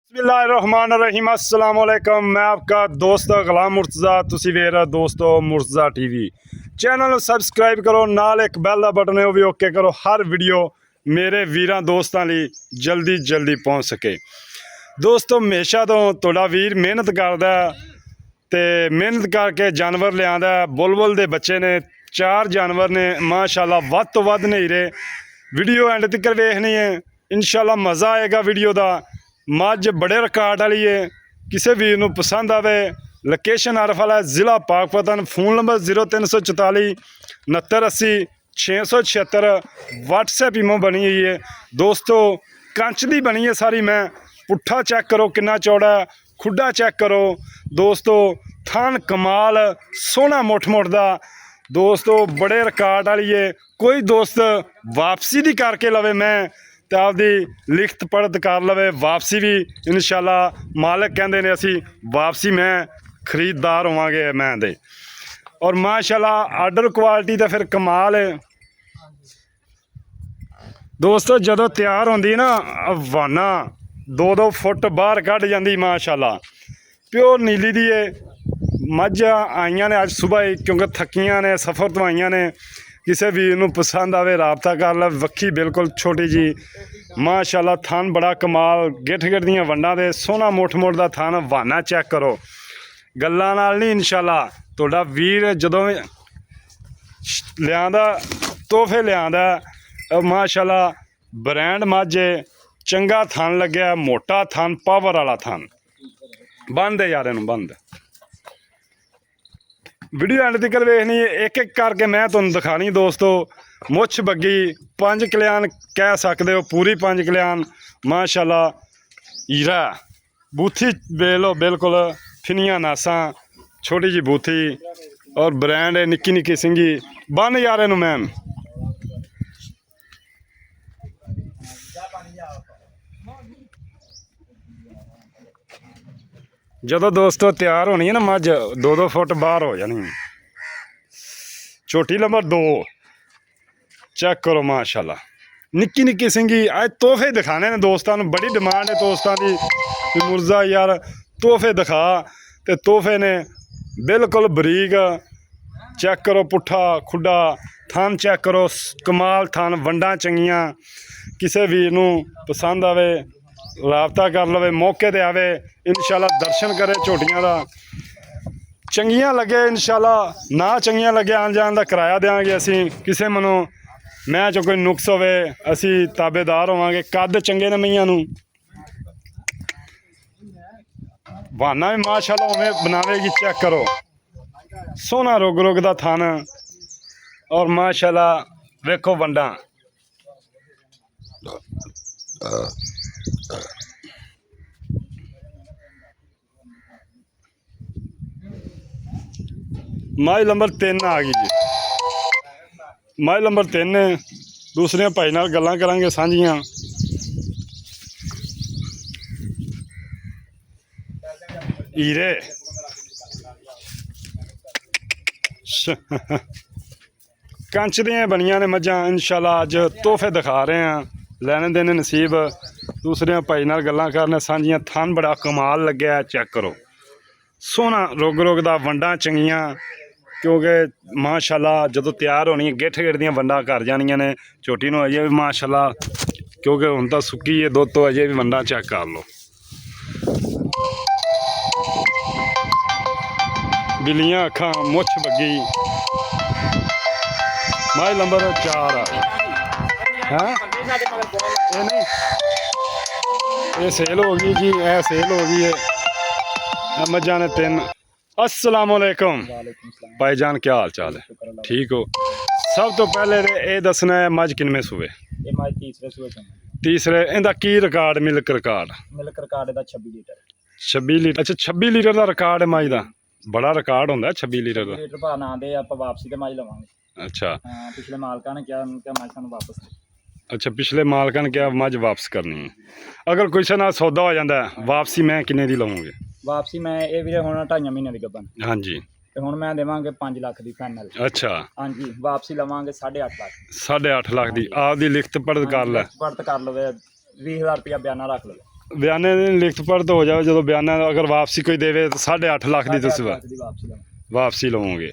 बिस्मिल्लाहिर्रहमानिर्रहीम अस्सलाम वालेकुम। मैं आपका दोस्त गुलाम मुर्तज़ा, तुसी वेख रहे दोस्तों मुर्तज़ा टीवी। चैनल ਨੂੰ ਸਬਸਕ੍ਰਾਈਬ ਕਰੋ, ਨਾਲ ਇੱਕ ਬੈਲ ਦਾ ਬਟਨ ਹੈ ਉਹ ਵੀ ਓਕੇ ਕਰੋ। ਹਰ ਵੀਡੀਓ ਮੇਰੇ ਵੀਰਾਂ ਦੋਸਤਾਂ ਲਈ ਜਲਦੀ ਪਹੁੰਚ ਸਕੇ। ਦੋਸਤੋ ਹਮੇਸ਼ਾ ਤੋਂ ਤੁਹਾਡਾ ਵੀਰ ਮਿਹਨਤ ਕਰਦਾ ਤੇ ਮਿਹਨਤ ਕਰਕੇ ਜਾਨਵਰ ਲਿਆਂਦਾ। ਬੁਲਬੁਲ ਦੇ ਬੱਚੇ ਨੇ 4 ਜਾਨਵਰ ਨੇ ਮਾਸ਼ਾਅੱਲਾ, ਵੱਧ ਤੋਂ ਵੱਧ ਨਹੀਂਰੇ। ਵੀਡੀਓ ਐਂਡ ਤੱਕ ਵੇਖਣੀ ਹੈ, इंशाल्लाह मज़ा आएगा। वीडियो का मझ बड़े रिकॉर्ड वाली है, किसी वीर नूं पसंद आवे। लोकेशन अरफ वाला ज़िला Pakpattan. Phone number 0344 6980 676। WhatsApp imo बनी हुई है दोस्तों, कंच दी बनी है सारी। मैं पुट्ठा चेक करो कितना चौड़ा, खुडा चेक करो दोस्तों। थान कमाल सोहना मुठ दा दोस्तों, बड़े रिकॉर्ड वाली है। कोई दोस्त वापसी दी करके लवे, मैं तो आपकी लिखत पढ़त कर लवे। वापसी भी इंशाल्लाह मालिक कहते हैं असी वापसी मैं खरीददार होवांगे मैं दे। और माशाल्लाह आर्डर क्वालिटी तो फिर कमाल है दोस्तों। जदों तैयार होंदी ना वाना 2-2 फुट बाहर कढ़ जाती माशाल्लाह। प्योर नीली दी है। मझ आईयां ने अज सुबह ही, क्योंकि थकियां ने सफ़र तो आईयां ने। किसी वीर नूं पसंद आवे राबता कर लै। वक्खी बिल्कुल छोटी जी माशाल्लाह, थन बड़ा कमाल, गिठ दियां वंडां दे सोहना मुठ दा थन। वाना चेक करो, गल्लां नाल नहीं इंशाल्लाह। तुहाडा वीर जदों लिआंदा तोहफे लिआंदा माशाल्लाह। ब्रांड मझ चंगा थन लग्या, मोटा थन, पावर वाला थन। बंद है यार, इनूं बंद। वीडियो एंड तक वेखनी है, एक एक करके मैं तुहानूं दिखानी दोस्तों। मुछ बग्गी 5 कल्याण कह सकते हो, पूरी 5 कल्याण माशाल्लाह। हीरा बूथी वेख लो, बिल्कुल फिनिया नासा, छोटी जी बूथी। और ब्रांड है निक्की निक्की सिंगी। बन यार इनूं मैम। जदों दोस्तों तैयार होनी है ना मझ 2-2 फुट बाहर हो जानी। छोटी नंबर 2 चेक करो माशाल्लाह, निक्की निक्की सिंगी। अज तोहफे दिखाने ने दोस्तों, बड़ी डिमांड है दोस्तों की। मुर्जा यार तोहफे दिखा, तो तोहफे ने बिल्कुल बरीक। चेक करो पुट्ठा खुडा थन, चेक करो कमाल थन, वंडा चंगियां। किसी वीर नूं पसंद आवे राबता कर लवे, मौके ते आवे इंशाल्लाह, दर्शन करे झोटियां दा। चंगियां लगे इंशाल्लाह, ना चंगियां लगे आन जान दा किराया देंगे असी। किसी मनो मैं चो कोई नुक्स होवे असी ताबेदार होवांगे। कद चंगे ने मईयां नूं, बहाना भी माशाल्लाह उवें बनावेगी। चेक करो सोहना रुग दा थन। और माशाल्लाह वेखो वंडा। माई नंबर 3 आ गई जी। माई नंबर 3 है। दूसरे भाई नाल गल्लां करांगे सांझियां। हीरे कंच दियां बनियां ने मझां इंशाल्लाह। अज तोहफे दिखा रहे हैं, लैने देने नसीब। दूसरे भाई नाल गल्लां करने सांझियां। थन बड़ा कमाल लग्या, चेक करो सोहना रुग दा, वंडा चंगियां। क्योंकि माशाल्लाह जदों तैयार होनी है गिठ दियां वंडा घर जानियां ने। झोटी नूं अजे भी माशाल्लाह, क्योंकि हुण तां सुक्की है दुध तो, अजे भी वंडा चेक कर लो। बिल्लियां अखां, मुछ बग्गी। माई नंबर 4 है ये नहीं, ये सेल हो गई जी, ये सेल हो गई है। मझां ने 3। अस्सलाम वालेकुम भाईजान, क्या हाल चाल है? ठीक हो? सब तो पहले ये दसना है मझ किनमें सूए? तीसरे। इहदा की record? Milk record 26 litre. 26 litre. अच्छा 26 लीटर का रिकॉर्ड है मझ का। बड़ा रिकॉर्ड होंदा 26 लीटर का। लीटर भाव ना दे आपां वापसी ते मझ लवांगे। अच्छा पिछले मालकां ने क्या मझ सानूं वापस दे। अच्छा पिछले मालकां ने क्या मझ वापस करनी है। अगर किसी नाल सौदा हो जाता है वापसी मैं किन्ने दी लवांगे? वापसी मैं ये वीरे हुण 2.5 महीने दी गब्बन। हाँ जी। ते हुण मैं देवांगे 5 लाख दी फाइनल। अच्छा हाँ जी। वापसी लवांगे 8.5 लाख। 8.5 लाख दी। आप दी लिखत पढ़त कर लै। पढ़त कर लवे 20,000 रुपया बयाना रख लवे। ਬਿਆਨੇ ਦੀ ਲਿਖਤ ਪੜ੍ਹਤ ਹੋ ਜਾਵੇ ਜਦੋਂ ਬਿਆਨਾ ਅਗਰ ਵਾਪਸੀ ਕੋਈ ਦੇਵੇ ਤਾਂ 8.5 ਲੱਖ ਦੀ ਤੁਸੀਂ 8.5 ਲੱਖ ਦੀ ਵਾਪਸੀ ਲਵਾਂਗੇ ਵਾਪਸੀ ਲਵੋਗੇ।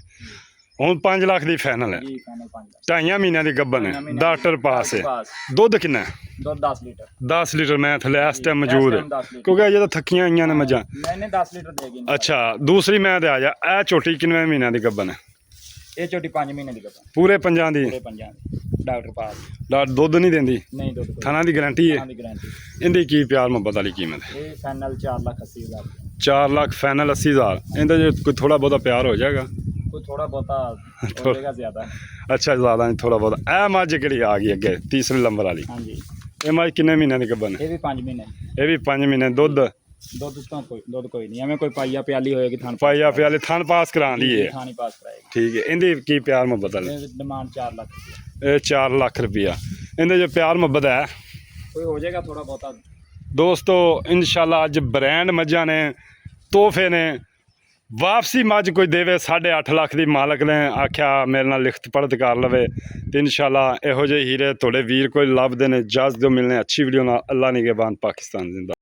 ਹੁਣ 5 ਲੱਖ ਦੀ ਫਾਈਨਲ ਹੈ। ਜੀ ਫਾਈਨਲ 5 ਲੱਖ 2.5 ਮਹੀਨਿਆਂ ਦੀ ਗੱਬਨ ਹੈ। ਢਾਈਆਂ ਮਹੀਨਿਆਂ ਡਾਕਟਰ ਪਾਸ ਹੈ। ਪਾਸ ਦੁੱਧ ਕਿੰਨਾ ਹੈ? ਦੁੱਧ 10 ਲੀਟਰ 10 ਲੀਟਰ ਮੈਂ ਥੱਲੇ ਇਸ ਟਾਈਮ ਇਸ ਮੌਜੂਦ ਹੈ time 10 ਲੀਟਰ। ਕਿਉਂਕਿ ਅਜੇ ਤਾਂ ਥੱਕੀਆਂ ਆਈਆਂ ਨੇ ਮੱਝਾਂ। ਮੈਨੇ 10 ਲੀਟਰ ਦੇਗੀ ਅੱਛਾ ਦੂਸਰੀ ਮੈਂ ਤੇ ਆ ਜਾ ਇਹ ਝੋਟੀ ਕਿੰਨੇ ਮਹੀਨਿਆਂ ਦੀ ਗੱਬਨ ਹੈ? ਇਹ ਝੋਟੀ 5 ਮਹੀਨੇ ਦੀ ਗੱਬਨ ਪੂਰੇ ਪੰਜਾਂ ਦੀ ਪੂਰੇ ਪੰਜਾਂ ਦੀ ਡਾਕਟਰ ਪਾਸ ਦੁੱਧ ਨਹੀਂ ਦਿੰਦੀ ਨਹੀਂ ਦੁੱਧ ਕੋਈ ਥਾਣਾ ਦੀ ਗਾਰੰਟੀ ਹੈ। ਥਾਂ ਦੀ ਗਾਰੰਟੀ ਇਹਦੀ ਕੀ ਪਿਆਰ ਮੁਹੱਬਤ ਵਾਲੀ ਕੀਮਤ ਹੈ? ਇਹ ਫਾਈਨਲ 4,80,000 4 ਲੱਖ ਫਾਈਨਲ 80,000 ਇਹਦਾ ਜੇ ਕੋਈ ਥੋੜਾ ਬਹੁਤਾ ਪਿਆਰ ਹੋ ਜਾਏਗਾ। ਕੋਈ ਥੋੜਾ ਬਹੁਤਾ ਹੋ ਜਾਏਗਾ ਜ਼ਿਆਦਾ ਅੱਛਾ ਜ਼ਿਆਦਾ ਨਹੀਂ ਥੋੜਾ ਬਹੁਤਾ। ਇਹ ਮੱਝ ਕਿਹੜੀ ਆ ਗਈ ਅੱਗੇ ਤੀਸਰੇ ਨੰਬਰ ਵਾਲੀ ਹਾਂਜੀ ਇਹ ਮੱਝ ਕਿੰਨੇ ਮਹੀਨਿਆਂ ਦੀ ਗੱਬਨ ਹੈ? ਇਹ ਵੀ 5 ਮਹੀਨੇ ਇਹ ਵੀ 5 ਮਹੀਨੇ ਦੁੱਧ ਦੁੱਧ ਕੋਈ ਨਹੀਂ ਐਵੇਂ ਕੋਈ ਪਾਈਆ ਪਿਆਲੀ ਹੋਏਗੀ ਥਾਂ ਪਾਈਆ ਪਿਆਲੇ ਥਣ ਪਾਸ ਕਰਾਂ ਲਈ ਹੈ। ਥਾਂ ਨਹੀਂ ਪਾਸ ਕਰਾਏਗੀ ਠੀਕ ਹੈ ਇਹਦੀ ਕੀ ਪਿਆਰ ਮੁਹੱਬਤ ਵਾਲੀ? ਇਹ ਡਿਮਾਂਡ 4 ਲੱਖ ਰੁਪਏ ਇਹ 4 ਲੱਖ ਰੁਪਈਆ ਇਹਦੇ ਜੋ ਪਿਆਰ ਮੁਹੱਬਤ ਹੈ ਕੋਈ ਹੋ ਜਾਏਗਾ ਥੋੜਾ ਬਹੁਤਾ ਦੋਸਤੋ ਇਨਸ਼ਾਅੱਲਾ ਅੱਜ ਬ੍ਰਾਂਡ ਮੱਝਾਂ ਨੇ ਤੋਹਫੇ ਨੇ ਵਾਪਸੀ ਮੱਝ ਕੋਈ ਦੇਵੇ 8.5 ਲੱਖ ਦੀ ਮਾਲਕ ਨੇ ਆਖਿਆ ਮੇਰੇ ਨਾਲ ਲਿਖਤ ਪੜ੍ਹਤ ਕਰ ਲਵੇ ਤੇ ਇਨਸ਼ਾਅੱਲਾ ਇਹੋ ਜਿਹੇ ਹੀਰੇ ਤੁਹਾਡੇ ਵੀਰ ਕੋਈ ਲੱਭਦੇ ਨੇ ਇਜਾਜ਼ਤ ਦਿਓ ਮਿਲਨੇ ਅੱਛੀ ਵੀਡੀਓ ਨਾਲ ਅੱਲਾ ਨਿਗਹਿਬਾਨ ਪਾਕਿਸਤਾਨ ਜ਼ਿੰਦਾ।